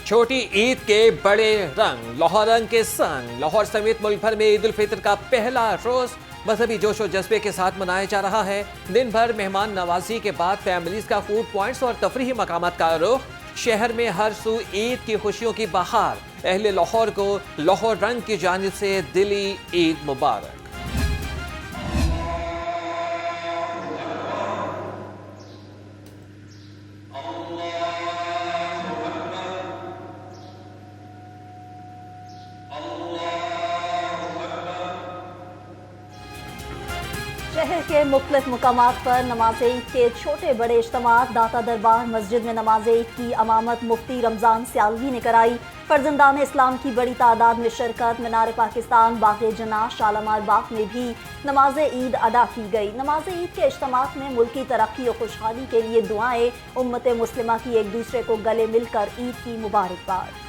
छोटी ईद के बड़े रंग, लाहौर रंग के संग लाहौर समेत मुल्क भर में ईद उल फितर का पहला रोज मजहबी जोश और जज्बे के साथ मनाया जा रहा है। दिन भर मेहमान नवाजी के बाद फैमिलीज का फूड पॉइंट्स और तफरीही मकामात का रुख। शहर में हर सू ईद की खुशियों की बहार। अहले लाहौर को लाहौर रंग की जानिब से दिली ईद मुबारक। शहर के मुख्तलिफ मुकामात पर नमाज ईद के छोटे बड़े इज्तिमात। दाता दरबार मस्जिद में नमाज ईद की अमामत मुफ्ती रमज़ान सियालवी ने कराई। फर्जंदान इस्लाम की बड़ी तादाद में शिरकत। मीनार पाकिस्तान, बाग़ जनाह, शालामार बाग में भी नमाज ईद अदा की गई। नमाज ईद के इज्तिमात में मुल्की तरक्की और खुशहाली के लिए दुआएं। उम्मत मुस्लिमा की एक दूसरे को गले मिलकर ईद की मुबारकबाद।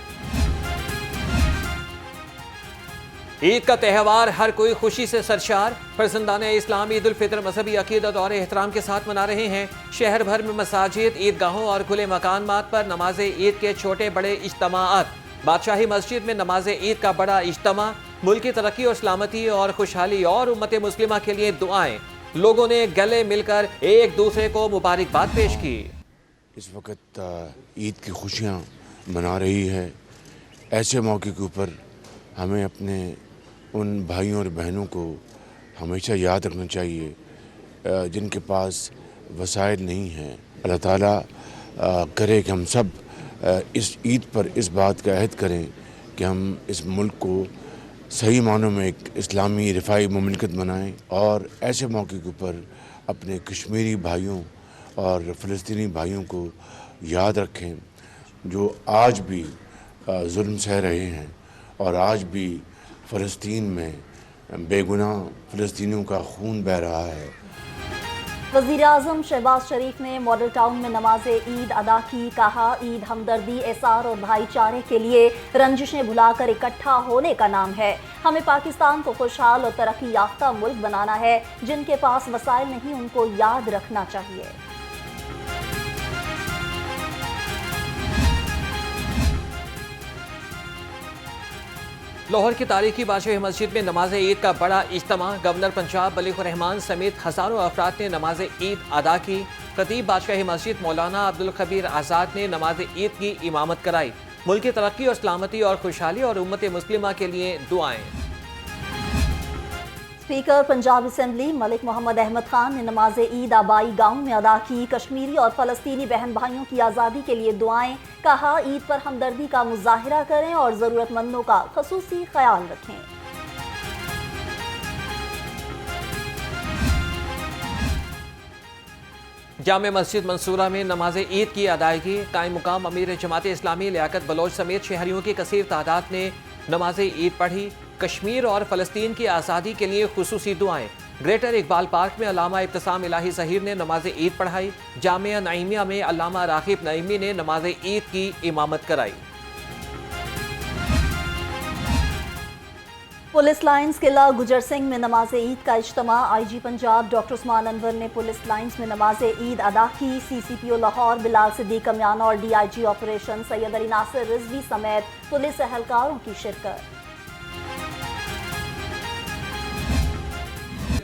ईद का त्यौहार हर कोई खुशी से सरशार। फर्जंदान इस्लाम ईद उल फितर मजहबी अकीदत और एहतराम के साथ मना रहे हैं। शहर भर में मसाजिद, ईदगाहों और खुले मकानात पर नमाज ईद के छोटे बड़े इज्तिमात। बादशाही मस्जिद में नमाज ईद का बड़ा इज्तिमा। मुल्क की तरक्की और सलामती और खुशहाली और उम्मत मुस्लिमा के लिए दुआएं। लोगों ने गले मिलकर एक दूसरे को मुबारकबाद पेश की। इस वक्त ईद की खुशियाँ मना रही है। ऐसे मौके के ऊपर हमें अपने उन भाइयों और बहनों को हमेशा याद रखना चाहिए जिनके पास वसाइल नहीं हैं। अल्लाह ताला करे कि हम सब इस ईद पर इस बात का अहद करें कि हम इस मुल्क को सही मानों में एक इस्लामी रिफाई मुमलिकत बनाएं और ऐसे मौके के ऊपर अपने कश्मीरी भाइयों और फ़लस्तीनी भाइयों को याद रखें जो आज भी जुल्म सह रहे हैं और आज भी फ़लस्तीन में बेगुनाह फ़लस्तीनियों का खून बह रहा है। वज़ीर आज़म शहबाज शरीफ ने मॉडल टाउन में नमाज ईद अदा की। कहा, ईद हमदर्दी, एसार और भाईचारे के लिए रंजिशें भुलाकर इकट्ठा होने का नाम है। हमें पाकिस्तान को खुशहाल और तरक्की याफ्ता मुल्क बनाना है। जिनके पास वसाइल नहीं उनको याद रखना चाहिए। लाहौर की तारीखी बादशाही मस्जिद में नमाज ईद का बड़ा इज्तिमा। गवर्नर पंजाब मलिक रहमान समेत हज़ारों अफराद ने नमाज ईद अदा की। खतीब बादशाही मस्जिद मौलाना अब्दुल खबीर आज़ाद ने नमाज ईद की इमामत कराई। मुल्क की तरक्की और सलामती और खुशहाली और उम्मत मुस्लिमा के लिए दुआएं। स्पीकर पंजाब असेंबली मलिक मोहम्मद अहमद खान ने नमाज ईद आबाई गांव में अदा की। कश्मीरी और फ़लस्तीनी बहन भाइयों की आज़ादी के लिए दुआएं। कहा, ईद पर हमदर्दी का मुजाहिरा करें और ज़रूरतमंदों का ख़ुसूसी ख्याल रखें। जामे मस्जिद मंसूरा में नमाज ईद की अदायगी। कायम मुकाम अमीर जमात इस्लामी लियाकत बलोच समेत शहरियों की कसीर तादाद ने नमाज ईद पढ़ी। कश्मीर और फ़लस्तीन की आज़ादी के लिए खुसूसी दुआएं। ग्रेटर इकबाल पार्क में अल्लामा इब्तिसाम इलाही ज़हीर ने नमाज ईद पढ़ाई। जामिया नईमिया में अल्लामा राग़िब नईमी ने नमाज ईद की इमामत कराई। पुलिस लाइन्स किला गुजर सिंह में नमाज ईद का इज्तिमा। IG पंजाब डॉक्टर उस्मान अनवर ने पुलिस लाइन्स में नमाज ईद अदा की। CCPO लाहौर बिलाल सिद्दीक कमियाना और DIG ऑपरेशन सैयद अली नासिर रिजवी समेत पुलिस एहलकारों की शिरकत।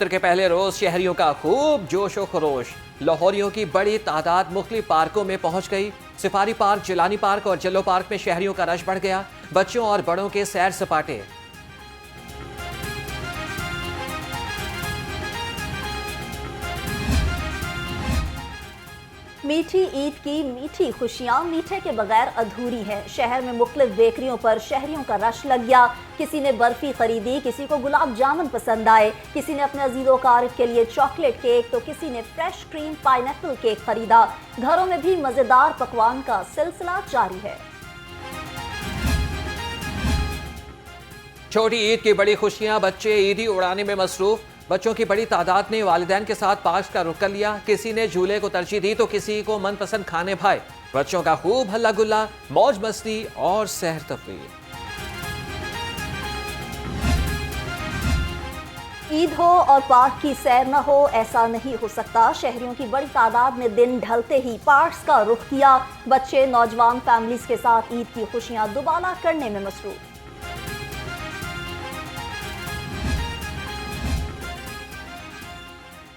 के पहले रोज शहरियों का खूब जोश और खरोश। लाहौरियों की बड़ी तादाद मुख्तलिफ पार्कों में पहुंच गई। सफारी पार्क, जिलानी पार्क और जल्लो पार्क में शहरियों का रश बढ़ गया। बच्चों और बड़ों के सैर सपाटे। मीठी ईद की मीठी खुशियाँ मीठे के बगैर अधूरी हैं। शहर में मुख्तलिफ बेकरियों पर शहरियों का रश लग गया। किसी ने बर्फी खरीदी, किसी को गुलाब जामुन पसंद आए, किसी ने अपने अजीज़ो कारब के लिए चॉकलेट केक तो किसी ने फ्रेश क्रीम पाइनएप्पल केक खरीदा। घरों में भी मज़ेदार पकवान का सिलसिला जारी है। छोटी ईद की बड़ी खुशियां। बच्चे ईदी उड़ाने में मसरूफ। बच्चों की बड़ी तादाद ने वालिदैन के साथ पार्क का रुख कर लिया। किसी ने झूले को तरजीह दी तो किसी को मनपसंद खाने भाए। बच्चों का खूब हल्ला गुल्ला, मौज मस्ती और सैर तफरीह। عید ہو اور پارک کی سیر نہ ہو، ایسا نہیں ہو سکتا۔ شہریوں کی بڑی تعداد نے دن ڈھلتے ہی پارکس کا رخ کیا۔ بچے، نوجوان فیملیز کے ساتھ عید کی خوشیاں دوبالا کرنے میں مصروف۔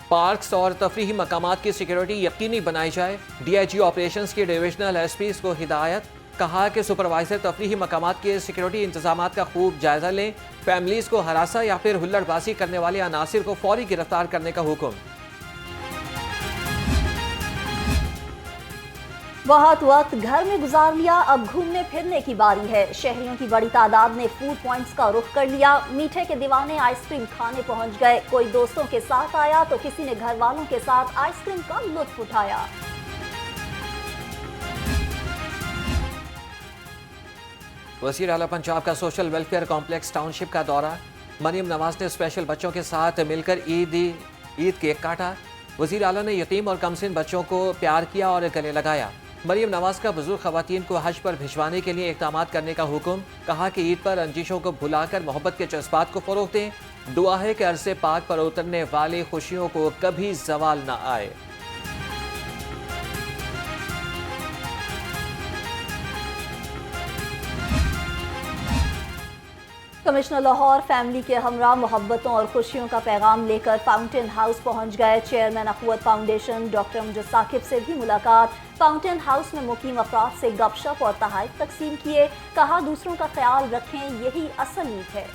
پارکس اور تفریحی مقامات کی سیکیورٹی یقینی بنائی جائے۔ ڈی آئی جی آپریشنز کی ڈویژنل ایس پیز کو ہدایت۔ کہا کہ سپروائزر تفریحی مقامات کے سیکیورٹی انتظامات کا خوب جائزہ لیں۔ فیملیز کو ہراساں یا پھر ہلڑ بازی کرنے والے عناصر کو فوری گرفتار کرنے کا حکم۔ بہت وقت گھر میں گزار لیا، اب گھومنے پھرنے کی باری ہے۔ شہریوں کی بڑی تعداد نے فوڈ پوائنٹس کا رخ کر لیا۔ میٹھے کے دیوانے آئس کریم کھانے پہنچ گئے۔ کوئی دوستوں کے ساتھ آیا تو کسی نے گھر والوں کے ساتھ آئس کریم کا لطف اٹھایا۔ وزیر اعلیٰ پنجاب کا سوشل ویلفیئر کمپلیکس ٹاؤن شپ کا دورہ۔ مریم نواز نے اسپیشل بچوں کے ساتھ مل کر عید کیک کاٹا۔ وزیر اعلیٰ نے یتیم اور کمسن بچوں کو پیار کیا اور گلے لگایا۔ مریم نواز کا بزرگ خواتین کو حج پر بھجوانے کے لیے اقدامات کرنے کا حکم۔ کہا کہ عید پر رنجشوں کو بھلا کر محبت کے جذبات کو فروغ دیں۔ دعا ہے کہ عرص پاک پر اترنے والی خوشیوں کو کبھی زوال نہ آئے۔ کمشنر لاہور فیملی کے ہمراہ محبتوں اور خوشیوں کا پیغام لے کر فاؤنٹین ہاؤس پہنچ گئے۔ چیئرمین اخوت فاؤنڈیشن ڈاکٹر امجد ثاقب سے بھی ملاقات۔ فاؤنٹین ہاؤس میں مقیم افراد سے گپ شپ اور تحائف تقسیم کیے۔ کہا دوسروں کا خیال رکھیں، یہی اصل عید ہے۔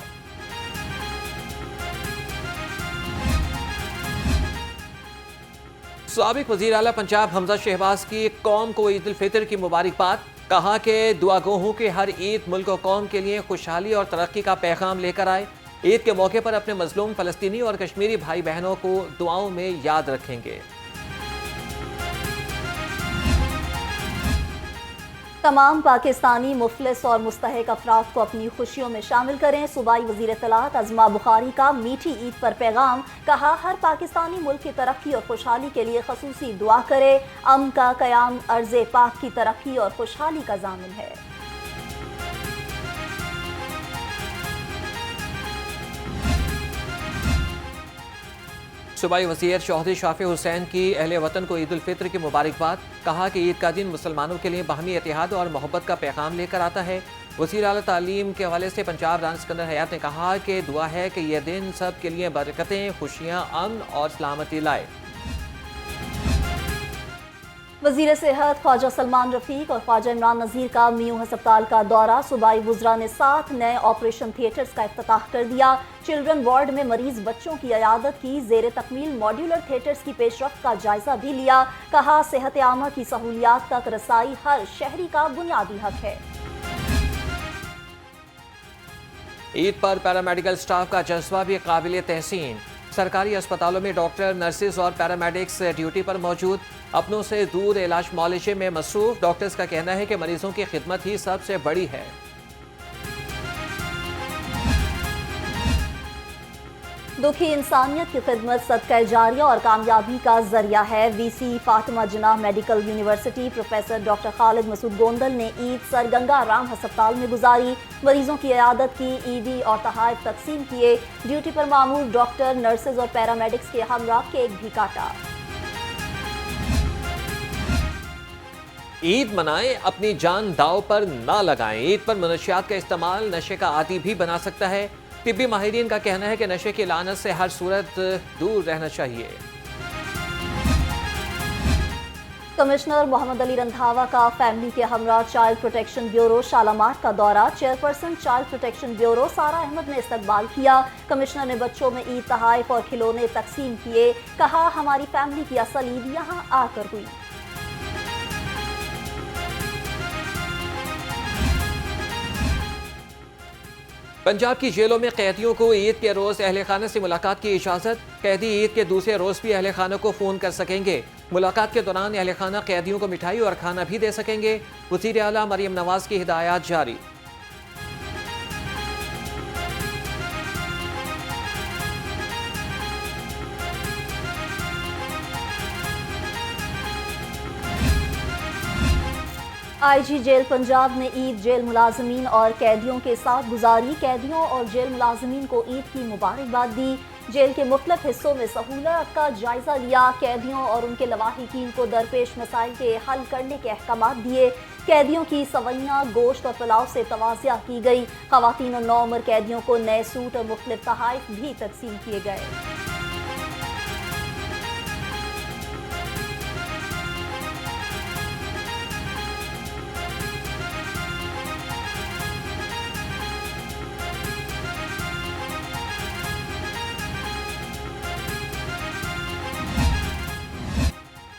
سابق وزیر اعلیٰ پنجاب حمزہ شہباز کی قوم کو عید الفطر کی مبارکباد۔ کہا کہ دعا گو ہوں کہ ہر عید ملک و قوم کے لیے خوشحالی اور ترقی کا پیغام لے کر آئے۔ عید کے موقع پر اپنے مظلوم فلسطینی اور کشمیری بھائی بہنوں کو دعاؤں میں یاد رکھیں گے۔ تمام پاکستانی مفلس اور مستحق افراد کو اپنی خوشیوں میں شامل کریں۔ صوبائی وزیر اطلاعات عظمہ بخاری کا میٹھی عید پر پیغام۔ کہا ہر پاکستانی ملک کی ترقی اور خوشحالی کے لیے خصوصی دعا کرے۔ امن کا قیام ارض پاک کی ترقی اور خوشحالی کا ضامن ہے۔ صوبائی وزیر چودھری شافی حسین کی اہل وطن کو عید الفطر کی مبارکباد۔ کہا کہ عید کا دن مسلمانوں کے لیے باہمی اتحاد اور محبت کا پیغام لے کر آتا ہے۔ وزیر اعلیٰ تعلیم کے حوالے سے پنجاب رانا سکندر حیات نے کہا کہ دعا ہے کہ یہ دن سب کے لیے برکتیں، خوشیاں، امن اور سلامتی لائے۔ وزیر صحت خواجہ سلمان رفیق اور خواجہ عمران نذیر کا میوں ہسپتال کا دورہ۔ صوبائی وزراء نے 7 نئے آپریشن تھیٹرز کا افتتاح کر دیا۔ چلڈرن وارڈ میں مریض بچوں کی عیادت کی۔ زیر تکمیل ماڈیولر تھیٹرز کی پیش رفت کا جائزہ بھی لیا۔ کہا صحت عامہ کی سہولیات تک رسائی ہر شہری کا بنیادی حق ہے۔ عید پر پیرامیڈیکل سٹاف کا جذبہ بھی قابل تحسین۔ سرکاری اسپتالوں میں ڈاکٹر، نرسز اور پیرامیڈکس ڈیوٹی پر موجود، اپنوں سے دور علاج معالجے میں مصروف۔ ڈاکٹرز کا کہنا ہے کہ مریضوں کی خدمت ہی سب سے بڑی ہے۔ دکھی انسانیت کی خدمت صدقہ جاریہ اور کامیابی کا ذریعہ ہے۔ وی سی فاطمہ جناح میڈیکل یونیورسٹی پروفیسر ڈاکٹر خالد مسعود گوندل نے عید سر گنگا رام ہسپتال میں گزاری۔ مریضوں کی عیادت کی، عیدی اور تحائف تقسیم کیے۔ ڈیوٹی پر معمور ڈاکٹر، نرسز اور پیرامیڈکس کے ہمراہ کیک بھی کاٹا۔ عید منائیں، اپنی جان داؤ پر نہ لگائیں۔ عید پر منشیات کا استعمال نشے کا عادی بھی بنا سکتا ہے۔ طبی ماہرین کا کہنا ہے کہ نشے کی لعنت سے ہر صورت دور رہنا چاہیے۔ کمشنر محمد علی رندھاوا کا فیملی کے ہمراہ چائلڈ پروٹیکشن بیورو شالامار کا دورہ۔ چیئرپرسن چائلڈ پروٹیکشن بیورو سارا احمد نے استقبال کیا۔ کمشنر نے بچوں میں عید تحائف اور کھلونے تقسیم کیے۔ کہا ہماری فیملی کی اصل عید یہاں آ کر ہوئی۔ پنجاب کی جیلوں میں قیدیوں کو عید کے روز اہل خانہ سے ملاقات کی اجازت۔ قیدی عید کے دوسرے روز بھی اہل خانہ کو فون کر سکیں گے۔ ملاقات کے دوران اہل خانہ قیدیوں کو مٹھائی اور کھانا بھی دے سکیں گے۔ وزیر اعلیٰ مریم نواز کی ہدایات جاری۔ آئی جی جیل پنجاب نے عید جیل ملازمین اور قیدیوں کے ساتھ گزاری۔ قیدیوں اور جیل ملازمین کو عید کی مبارکباد دی۔ जेल के मुख्तलिफ हिस्सों में सहूलत का जायजा लिया, कैदियों और उनके लवाहिकीन को दरपेश मसाइल के हल करने के अहकाम दिए। कैदियों की सवैयाँ, गोश्त और पुलाव से तवाज़िया की गई। ख़वातीन और नौ उम्र कैदियों को नए सूट और मुख्तलिफ तोहफ़े भी तकसीम किए गए।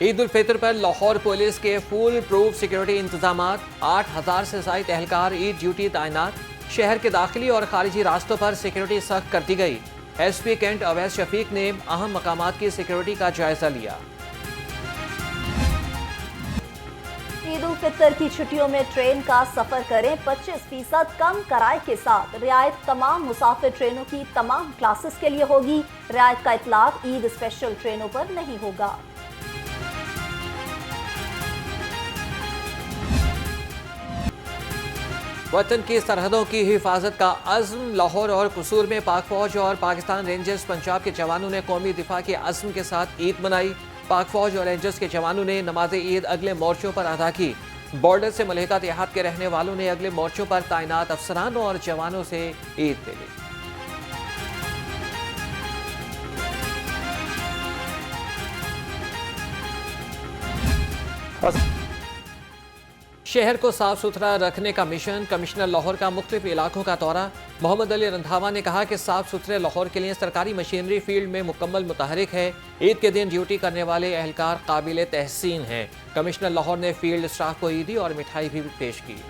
ईद उल फितर पर लाहौर पुलिस के फुल प्रूफ सिक्योरिटी इंतजामात, 8000 से ज़ायद एहलकार ईद ड्यूटी तैनात। शहर के दाखिली और खारिजी रास्तों पर सिक्योरिटी सख्त कर दी गई। SP कैंट अवैस शफीक ने अहम मकामात की सिक्योरिटी का जायजा लिया। ईद उल फितर की छुट्टियों में ट्रेन का सफर करें, 25% कम किराए के साथ। रियायत तमाम मुसाफिर ट्रेनों की तमाम क्लासेस के लिए होगी। रियायत का इतलाक ईद स्पेशल ट्रेनों पर नहीं होगा। वतन की सरहदों की हिफाजत का अज़्म। लाहौर और कसूर में पाक फौज और पाकिस्तान रेंजर्स पंजाब के जवानों ने कौमी दिफा के अज़्म के साथ ईद मनाई। पाक फौज और रेंजर्स के जवानों ने नमाज ईद अगले मोर्चों पर अदा की। बॉर्डर से मुल्हिका देहात के रहने वालों ने अगले मोर्चों पर तैनात अफसरान और जवानों से ईद ले ली। शहर को साफ सुथरा रखने का मिशन। कमिश्नर लाहौर का मुख्तलिफ इलाकों का दौरा। मोहम्मद अली रंधावा ने कहा कि साफ सुथरे लाहौर के लिए सरकारी मशीनरी फील्ड में मुकम्मल मुतहरिक है। ईद के दिन ड्यूटी करने वाले एहलकार काबिल तहसीन हैं। कमिश्नर लाहौर ने फील्ड स्टाफ को ईदी और मिठाई भी पेश की।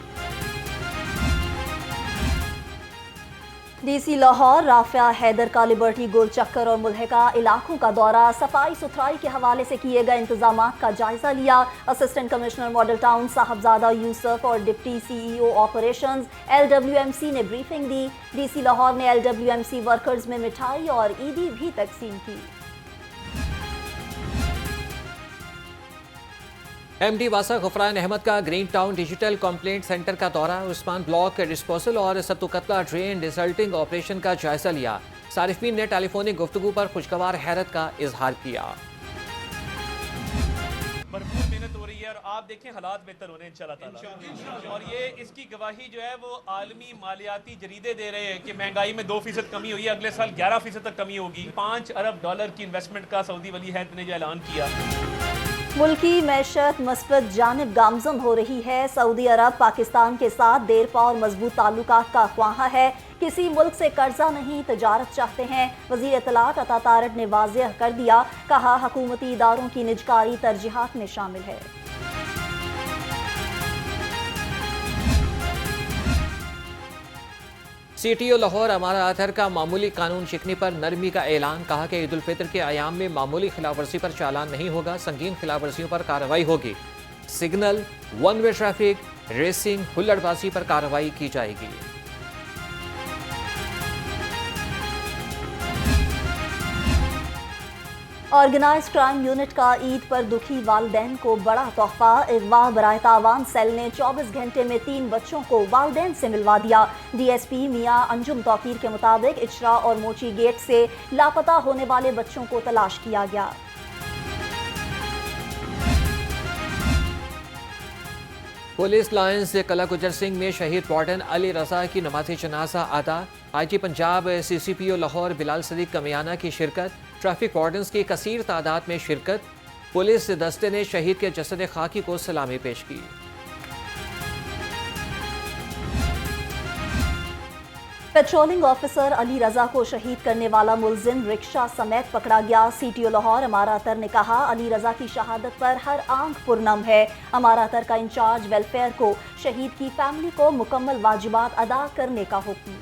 DC लाहौर राफिया हैदर का लिबर्टी गोल चक्कर और मुल्हिका इलाकों का दौरा। सफाई सुथराई के हवाले से किए गए इंतजामात का जायजा लिया। Assistant commissioner model town Sahibzada Yusuf और डिप्टी CEO ऑपरेशंस LWMC ने ब्रीफिंग दी। DC लाहौर ने LWMC वर्कर्स में मिठाई और ईदी भी तकसीम की। MD वासा गुफरान अहमद का green town digital complaint centre का दौरा। उस्मान ब्लॉक डिस्पोजल और सत्तुकतला ड्रेन डिसल्टिंग ऑपरेशन का जायजा लिया। सारिफीन ने टेलीफोनिक गुफ्तगू पर खुशगवार हैरत का इजहार किया। भरपूर मेहनत हो रही है और आप देखें हालात बेहतर हो रहे हैं इंशाल्लाह ताला। और ये इसकी गवाही जो है वो आलमी मालियाती जरीदे दे रहे हैं कि महंगाई में 2% कमी हुई है, अगले साल 11% तक कमी होगी। $5 अरब की इन्वेस्टमेंट का सऊदी वली हैत ने जो ऐलान किया। मुल्की मैशत मस्बत जानिब गामजन हो रही है। सऊदी अरब पाकिस्तान के साथ देरपा और मजबूत ताल्लुकात का ख्वाहा है। किसी मुल्क से कर्जा नहीं, तजारत चाहते हैं। वज़ीर इत्तलात अता तारड़ ने वाज़ेह कर दिया, कहा हुकूमती इदारों की निजकारी तरजीहात में शामिल है। CTO लाहौर अमारा अतहर का मामूली कानून शिकनी पर नरमी का ऐलान। कहा कि ईद उल फितर के अयाम में मामूली खिलाफवर्जी पर चालान नहीं होगा, संगीन खिलाफवर्जियों पर कार्रवाई होगी। Signal, one way traffic, racing, हुल्लड़बाजी पर कार्रवाई की जाएगी। ऑर्गेनाइज क्राइम यूनिट का ईद पर दुखी वालिदैन को बड़ा तोहफा। अगवा बराए तावान सेल ने 24 घंटे में 3 बच्चों को वालिदैन से मिलवा दिया। DSP मियां अंजुम तौकीर के मुताबिक इचरा और मोची गेट से लापता होने वाले बच्चों को तलाश किया गया। पुलिस लाइन्स कला गुजर सिंह में शहीद वार्डन अली रजा की नमाज़ जनाजा अदा। IG पंजाब CCPO लाहौर बिलाल सदीक कमियाना की शिरकत। ट्रैफिक वार्डन्स की कसीर तादाद में शिरकत। पुलिस दस्ते ने शहीद के जसद खाकी को सलामी पेश की। पेट्रोलिंग ऑफिसर अली रजा को शहीद करने वाला मुलजिम रिक्शा समेत पकड़ा गया। CTO लाहौर अमारा अतर ने कहा, अली रजा की शहादत पर हर आंख पुरनम है। अमारा अतर का इंचार्ज वेलफेयर को शहीद की फैमिली को मुकम्मल वाजिबात अदा करने का हुक्म।